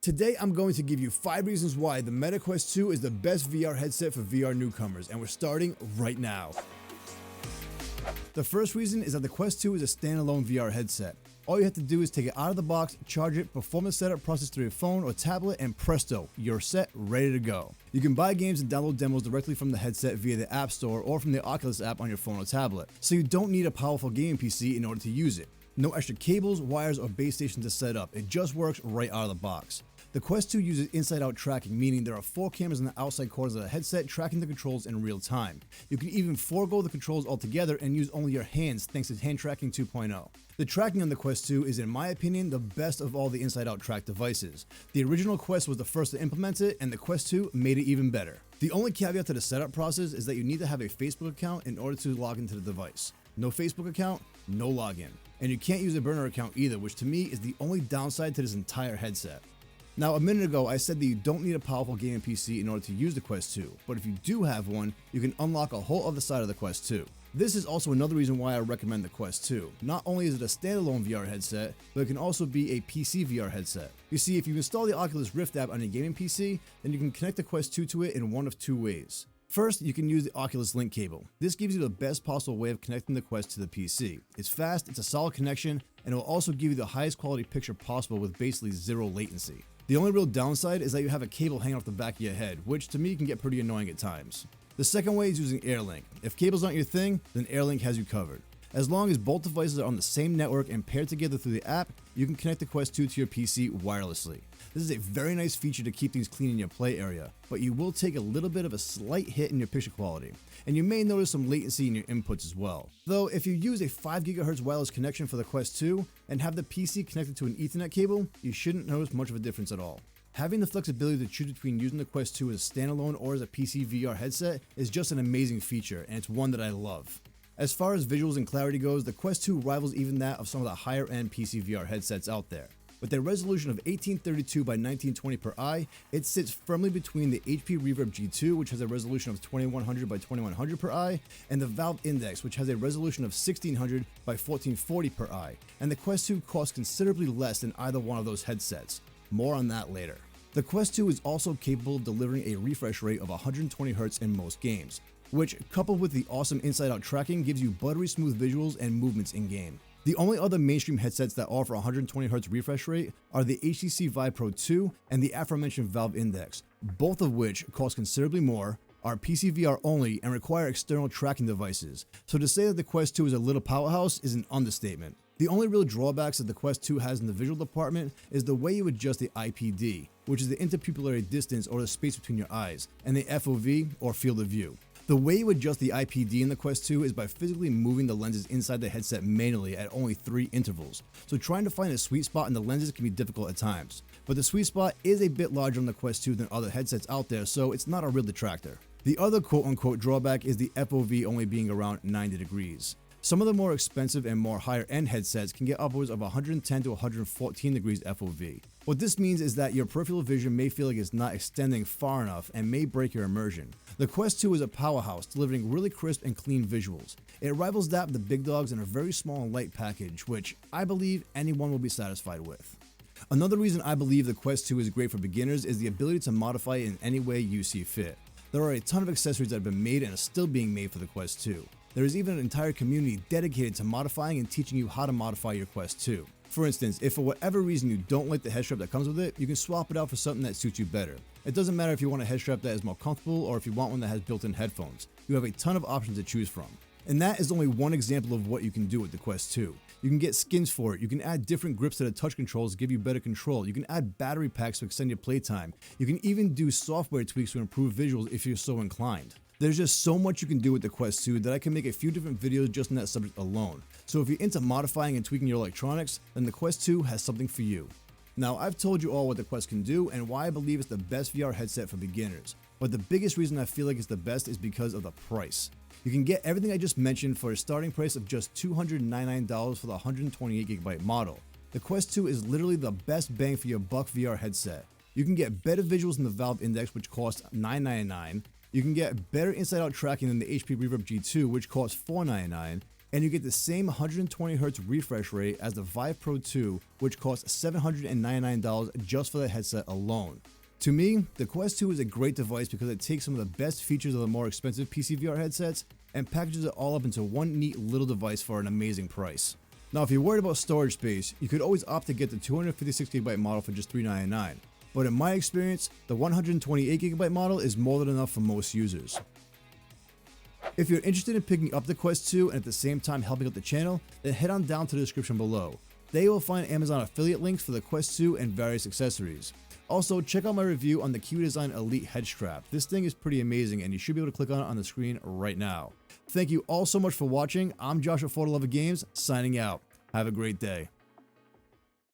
Today I'm going to give you 5 reasons why the Meta Quest 2 is the best VR headset for VR newcomers, and we're starting right now. The first reason is that the Quest 2 is a standalone VR headset. All you have to do is take it out of the box, charge it, perform the setup process through your phone or tablet, and presto, you're set, ready to go. You can buy games and download demos directly from the headset via the App Store or from the Oculus app on your phone or tablet, so you don't need a powerful gaming PC in order to use it. No extra cables, wires, or base stations to set up, it just works right out of the box. The Quest 2 uses inside-out tracking, meaning there are 4 cameras in the outside corners of the headset tracking the controls in real time. You can even forego the controls altogether and use only your hands thanks to Hand Tracking 2.0. The tracking on the Quest 2 is, in my opinion, the best of all the inside-out track devices. The original Quest was the first to implement it, and the Quest 2 made it even better. The only caveat to the setup process is that you need to have a Facebook account in order to log into the device. No Facebook account, no login. And you can't use a burner account either, which to me is the only downside to this entire headset. Now, a minute ago, I said that you don't need a powerful gaming PC in order to use the Quest 2, but if you do have one, you can unlock a whole other side of the Quest 2. This is also another reason why I recommend the Quest 2. Not only is it a standalone VR headset, but it can also be a PCVR headset. You see, if you install the Oculus Rift app on your gaming PC, then you can connect the Quest 2 to it in one of 2 ways. First, you can use the Oculus Link cable. This gives you the best possible way of connecting the Quest to the PC. It's fast, it's a solid connection, and it will also give you the highest quality picture possible with basically zero latency. The only real downside is that you have a cable hanging off the back of your head, which to me can get pretty annoying at times. The second way is using AirLink. If cables aren't your thing, then AirLink has you covered. As long as both devices are on the same network and paired together through the app, you can connect the Quest 2 to your PC wirelessly. This is a very nice feature to keep things clean in your play area, but you will take a little bit of a slight hit in your picture quality, and you may notice some latency in your inputs as well. Though if you use a 5 GHz wireless connection for the Quest 2 and have the PC connected to an Ethernet cable, you shouldn't notice much of a difference at all. Having the flexibility to choose between using the Quest 2 as a standalone or as a PC VR headset is just an amazing feature, and it's one that I love. As far as visuals and clarity goes, the Quest 2 rivals even that of some of the higher end PC VR headsets out there. With a resolution of 1832 by 1920 per eye, it sits firmly between the HP Reverb G2, which has a resolution of 2100 by 2100 per eye, and the Valve Index, which has a resolution of 1600 by 1440 per eye, and the Quest 2 costs considerably less than either one of those headsets. More on that later. The Quest 2 is also capable of delivering a refresh rate of 120Hz in most games, which, coupled with the awesome inside-out tracking, gives you buttery smooth visuals and movements in-game. The only other mainstream headsets that offer 120Hz refresh rate are the HTC Vive Pro 2 and the aforementioned Valve Index, both of which cost considerably more, are PCVR only, and require external tracking devices. So to say that the Quest 2 is a little powerhouse is an understatement. The only real drawbacks that the Quest 2 has in the visual department is the way you adjust the IPD, which is the interpupillary distance or the space between your eyes, and the FOV or field of view. The way you adjust the IPD in the Quest 2 is by physically moving the lenses inside the headset manually at only 3 intervals, so trying to find a sweet spot in the lenses can be difficult at times. But the sweet spot is a bit larger on the Quest 2 than other headsets out there, so it's not a real detractor. The other quote-unquote drawback is the FOV only being around 90 degrees. Some of the more expensive and more higher-end headsets can get upwards of 110 to 114 degrees FOV. What this means is that your peripheral vision may feel like it's not extending far enough and may break your immersion. The Quest 2 is a powerhouse, delivering really crisp and clean visuals. It rivals that of the big dogs in a very small and light package, which I believe anyone will be satisfied with. Another reason I believe the Quest 2 is great for beginners is the ability to modify it in any way you see fit. There are a ton of accessories that have been made and are still being made for the Quest 2. There is even an entire community dedicated to modifying and teaching you how to modify your Quest 2. For instance, if for whatever reason you don't like the head strap that comes with it, you can swap it out for something that suits you better. It doesn't matter if you want a head strap that is more comfortable or if you want one that has built-in headphones. You have a ton of options to choose from. And that is only one example of what you can do with the Quest 2. You can get skins for it, you can add different grips to the touch controls to give you better control, you can add battery packs to extend your playtime, you can even do software tweaks to improve visuals if you're so inclined. There's just so much you can do with the Quest 2 that I can make a few different videos just on that subject alone. So if you're into modifying and tweaking your electronics, then the Quest 2 has something for you. Now, I've told you all what the Quest can do and why I believe it's the best VR headset for beginners, but the biggest reason I feel like it's the best is because of the price. You can get everything I just mentioned for a starting price of just $299 for the 128GB model. The Quest 2 is literally the best bang for your buck VR headset. You can get better visuals than the Valve Index, which costs $999. You can get better inside-out tracking than the HP Reverb G2, which costs $499. And you get the same 120Hz refresh rate as the Vive Pro 2, which costs $799 just for the headset alone. To me, the Quest 2 is a great device because it takes some of the best features of the more expensive PCVR headsets and packages it all up into one neat little device for an amazing price. Now, if you're worried about storage space, you could always opt to get the 256GB model for just $399. But in my experience, the 128GB model is more than enough for most users. If you're interested in picking up the Quest 2 and at the same time helping out the channel, then head on down to the description below. There you will find Amazon affiliate links for the Quest 2 and various accessories. Also, check out my review on the Q Design Elite head strap. This thing is pretty amazing and you should be able to click on it on the screen right now. Thank you all so much for watching. I'm Josh at For the Love of Games, signing out. Have a great day.